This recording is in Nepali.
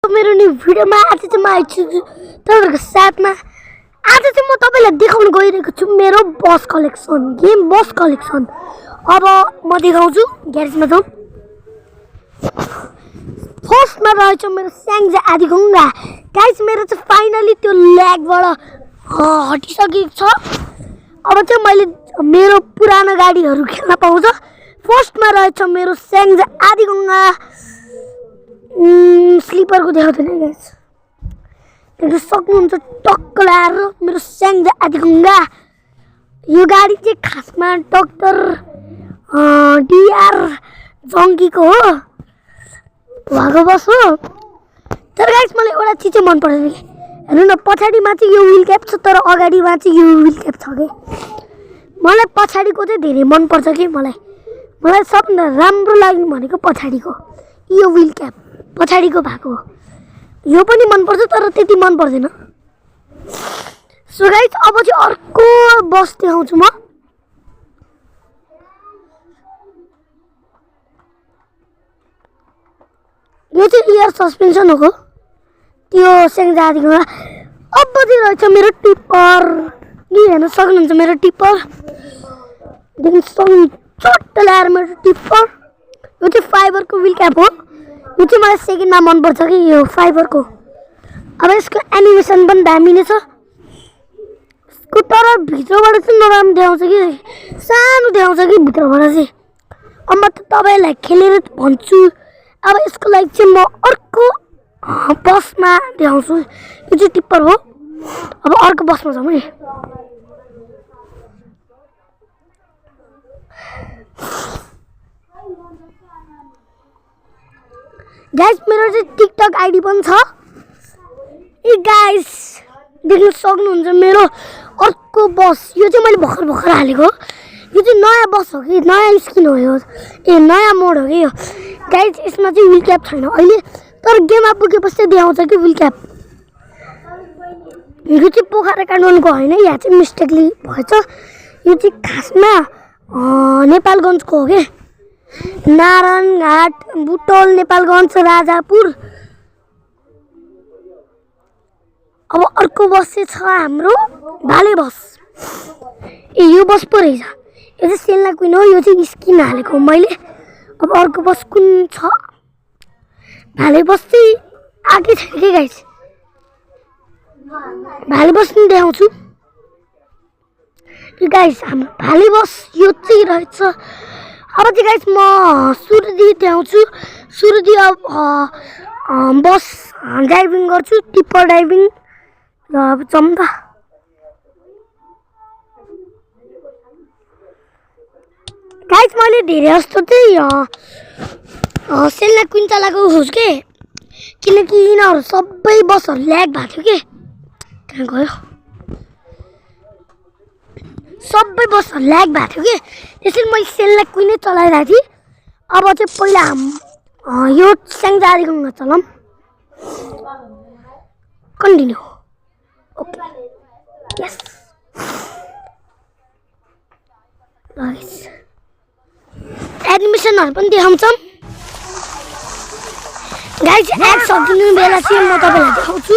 मेरो न्यू भिडियोमा आज चाहिँ म आइछु तपाईहरुको साथमा। आज चाहिँ म तपाईलाई देखाउन गइरहेको छु मेरो बस कलेक्सन, गेम बस कलेक्सन। अब म देखाउँछु, ग्यारेजमा जाउँ। फर्स्टमा रहेछ मेरो स्याङ्जा आदिगङ्गा। गाइस मेरो चाहिँ फाइनली त्यो ल्यागबाट हटिसकेको छ। अब चाहिँ मैले मेरो पुरानो गाडीहरु खेल्न पाउँछ। फर्स्टमा रहेछ मेरो स्याङ्जा आदिगङ्गा। स्लिपर को देखाउँदैन गाइस, देख्न सक्नुहुन्छ टक्क लाएर मेरो स्याङ्जा आदिगङ्गा। यो गाडी चाहिँ खासमा डाक्टर डीआर जङ्गीको हो, उहाँको बस हो। तर गाइस मलाई एउटा चिज चाहिँ मन पर्दैन कि हेर्नु न, पछाडिमा चाहिँ यो व्हील क्याप छ तर अगाडिमा चाहिँ यो व्हील क्याप छ के। मलाई पछाडिको चाहिँ धेरै मन पर्छ कि मलाई सबभन्दा राम्रो लाग्ने भनेको पछाडिको यो व्हील क्याप पछाडिको भएको। यो पनि मन पर्छ तर त्यति मन पर्दैन। सो गाइस अब चाहिँ अर्को बस देखाउँछु म। यो चाहिँ एयर सस्पेन्सन हो त्यो स्याङ्जा आदिगङ्गा। अब चाहिँ रहेछ मेरो टिप्पर। नि हेर्न सक्नुहुन्छ मेरो टिप्पर, देख्न सक्नुहुन्छ चट्ट ल्याएर मेरो टिप्पर। यो चाहिँ फाइबरको व्हील क्याप हो। यो चाहिँ मलाई सेकेन्डमा मन पर्छ कि यो फाइबरको। अब यसको एनिमेसन पनि दामी नै छ। यसको तर भित्रबाट चाहिँ नराम्रो देखाउँछ कि, सानो देखाउँछ कि भित्रबाट चाहिँ। अब म तपाईलाई खेलेर भन्छु। अब यसको लागि चाहिँ म अर्को बसमा देखाउँछु। यो चाहिँ टिप्पर हो। अब अर्को बसमा जाउँ है। गाइस मेरो चाहिँ टिकटक आइडी पनि छ। ए गाइस देख्न सक्नुहुन्छ मेरो अर्को बस। यो चाहिँ मैले भर्खर हालेको। यो चाहिँ नयाँ बस हो कि, नयाँ स्किन हो यो। ए नयाँ मोड हो कि यो। गाइस यसमा चाहिँ व्हील क्याप छैन अहिले, तर गेममा पुगेपछि देखाउँछ कि व्हील क्याप। यो चाहिँ पोखरा काठमाडौँको होइन, यहाँ चाहिँ मिस्टेकली भएछ। यो चाहिँ खासमा नेपालगञ्जको हो कि। नारायणघाट, बुटोल, नेपालगञ्ज, राजापुर। अब अर्को बस चाहिँ छ हाम्रो भाले बस। ए यो बस पो रहेछ। यो चाहिँ सेल्ना क्विन हो। यो चाहिँ स्किन हालेको मैले। अब अर्को बस कुन छ? भाले बस चाहिँ आएकै छैन कि गाइस। भाले बस नि देखाउँछु गाइस। हाम्रो भाले बस यो चाहिँ रहेछ। अब चाहिँ गाइस म सुरदी देखाउँछु। सुरदी अब बस ड्राइभिङ गर्छु, टिप्पर ड्राइभिङ। र अब चम्दा गाइस मैले धेरै जस्तो चाहिँ सेल्ना क्विन चलाएको खोज के, किनकि यिनीहरू सबै बसहरू ल्याग भएको थियो के। कहाँ गयो? सबै बसहरू ल्याग भएको थियो कि, त्यसैले मैले सेल्ना क्विनै चलाइरहेको थिएँ। अब चाहिँ पहिला यो स्याङ्जा आदिगङ्गा चलाऊँ। कन्टिन्यू। ओके यस गाइस एनिमेसनहरू पनि देखाउँछौँ गाइस। एड सकिने बेला चाहिँ म तपाईँलाई देखाउँछु।